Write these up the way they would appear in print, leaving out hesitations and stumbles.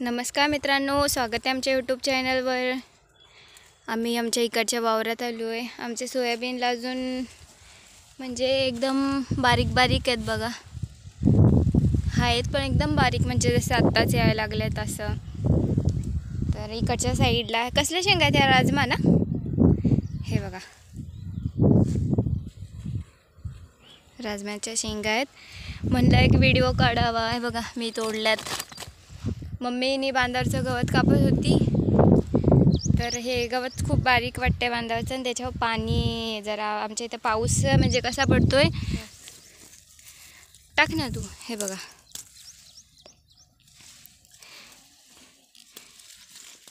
नमस्कार मित्रांनो, स्वागत आहे आमच्या यूट्यूब चॅनलवर। आम्ही आमच्या इकडच्या वावरात आलो आहे। आमचे सोयाबीनला अजून म्हणजे एकदम बारीक बारीक आहेत बघा, आहेत पण एकदम बारीक, म्हणजे जसे आत्ताच यायला लागलेत असं। तर इकडच्या साईडला कसल्या शेंगा आहेत, राजमा ना, हे बघा राजम्याच्या शेंगा आहेत। म्हणलं एक व्हिडिओ काढावा। हे बघा मी तोडल्यात। मम्मीने बांधावरचं गवत कापत होती, तर हे गवत खूप बारीक वाटते बांधावरचं, आणि त्याच्यावर पाणी जरा आमच्या इथं पाऊस म्हणजे कसा पडतोय, टाक ना तू। हे बघा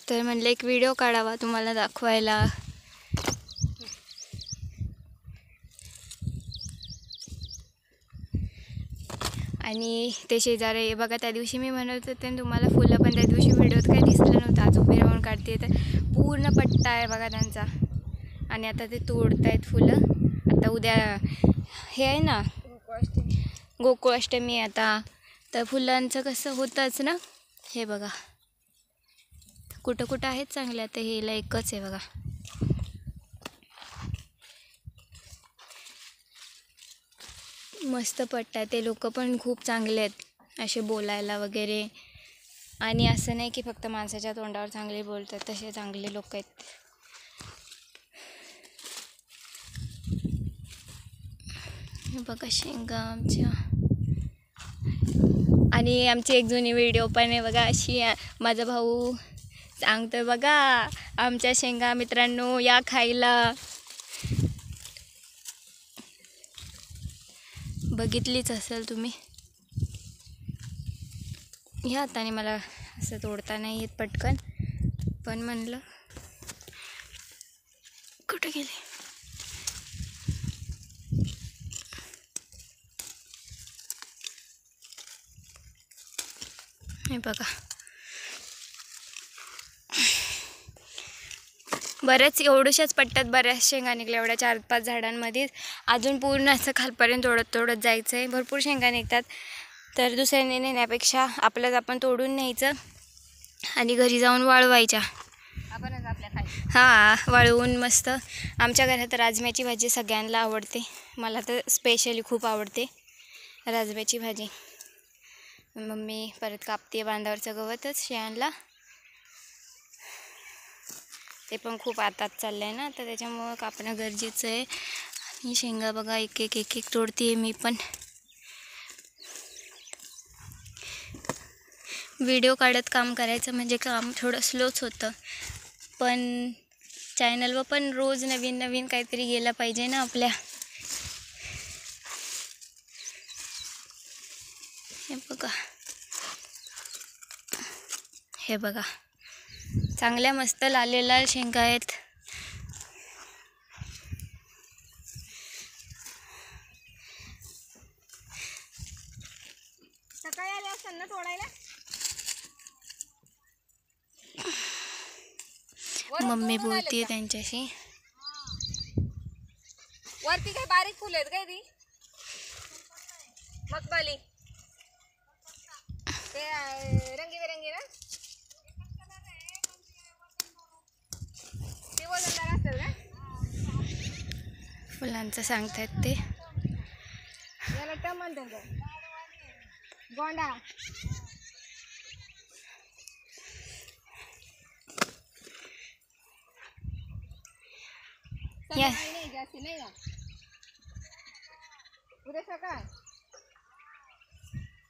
तर म्हणलं एक व्हिडिओ काढावा तुम्हाला दाखवायला। आणि ते शेजारी बघा, त्या दिवशी मी म्हणत होते तुम्हाला फुलं, पण त्या दिवशी व्हिडिओत काही दिसलं नव्हतं। आज उभे राहून काढते तर पूर्ण पट्टा आहे बघा त्यांचा, आणि आता ते तोडतायत फुलं। आता उद्या हे आहे ना, गोकुळाष्टमी आता, तर फुलांचं कसं होतंच ना। हे बघा कुठं कुठं आहेत चांगले, आता हेला एकच आहे बघा। मस्त पट्टा, ते लोक पण खूप चांगले आहेत असे बोलायला वगैरे, आणि असं नाही की फक्त माणसाच्या तोंडावर चांगले बोलतात, तसे चांगले लोक आहेत। हे बघा शेंगा आमच्या, आणि आमची एक जुनी व्हिडिओ पण आहे बघा अशी, माझा भाऊ सांगतोय बघा आमच्या शेंगा मित्रांनो या खायला। बघितलीच असेल तुम्ही। ह्या हाताने मला असं तोडता नाही येत पटकन, पण म्हणलं कुठे गेले। हे बघा बऱ्याच एवढ्याशाच पट्ट्यात बऱ्याच शेंगा निघल्या, एवढ्या 4-5 झाडांमध्ये। अजून पूर्ण असं खालपर्यंत तोडत जायचं आहे। भरपूर शेंगा निघतात, तर दुसऱ्याने नेण्यापेक्षा आपल्याच आपण तोडून न्यायचं आणि घरी जाऊन वाळवायच्या आपणच आपल्या खायचं। हां, वाळवून मस्त। आमच्या घरात राजम्याची भाजी सगळ्यांना आवडते, मला तर स्पेशली खूप आवडते राजम्याची भाजी। मम्मी परत कापते बांधावरचं गवतच शेणाला, ते पण खूप आतात चाललं आहे ना, तर त्याच्यामुळं कापणं गरजेचं आहे। आणि शेंगा बघा एक एक तोडते मी पण। व्हिडिओ काढत काम करायचं म्हणजे काम थोडं स्लोच होतं, पण चॅनलवर पण रोज नवीन नवीन काहीतरी गेलं पाहिजे ना आपल्या। हे बघा, हे बघा चांगल्या मस्त लाल शेंगा आहेत। सकाळी आले असतात ना तोडायला। मम्मी बोलतीये त्यांच्याशी। वरती काही बारीक फुलं आहेत काय ती मखमली, ते रंगीबेरंगी ना, ते वजनदार असतात का? फुलांचं सांगतायत ते, याला टम म्हणतात गोंडा। नाही जास्ती नाही ना, उद्या सकाळ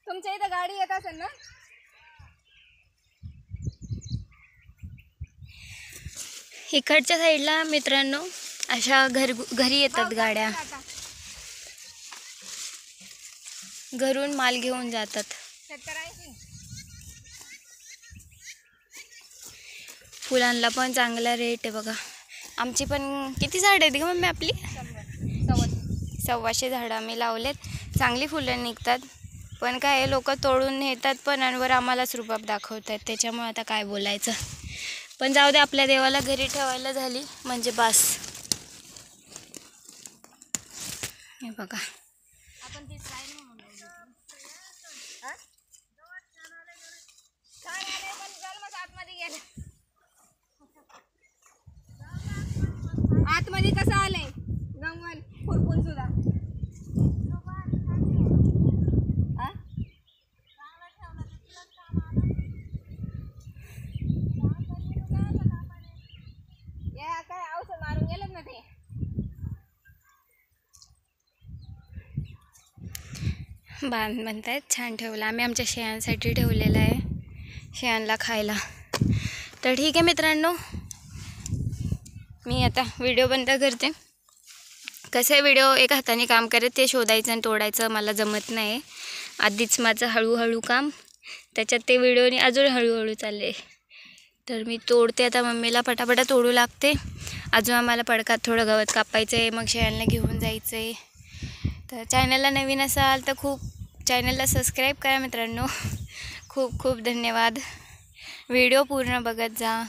तुमच्या इथं गाडी येत असेल ना। इकडच्या साईडला मित्रांनो अशा घरी येतात गाड्या, घरून माल घेऊन जातात। फुलांना पण चांगला रेट आहे बघा। आमची पण किती झाड आहेत ग मम्मी आपली, 100-125 झाडं आम्ही लावलेत। चांगली फुलं निघतात, पण काय लोक तोडून नेतात पण, आणि आम्हालाच रुबाब दाखवतात, त्याच्यामुळे आता काय बोलायचं। पण जाऊ दे, आपल्या देवाला घरी ठेवायला झाली म्हणजे बास। हे बघा आपण ते ट्रायल म्हणून बनतायत, छान ठेवलं. आम्ही आमच्या शेळ्यांसाठी ठेवलेलं आहे, शेळ्यांना खायला. तर ठीक आहे मित्रांनो, मी आता व्हिडिओ बंद करते. कसं व्हिडिओ एक हाताने काम करत ते शोधायचं आणि तोडायचं मला जमत नाही. आधीच माझं हळूहळू काम, त्याच्यात ते व्हिडिओने अजून हळूहळू चालले. तर मी तोडते आता, मम्मीला पटापटा तोडू लागते. अजून आम्हाला पडकात थोडं गवत कापायचं आहे, मग शेळ्यांना घेऊन जायचं आहे. तर चॅनलला नवीन असाल तर चॅनलला सबस्क्राईब करा मित्रांनो. खूप खूप धन्यवाद. व्हिडिओ पूर्ण बघत जा.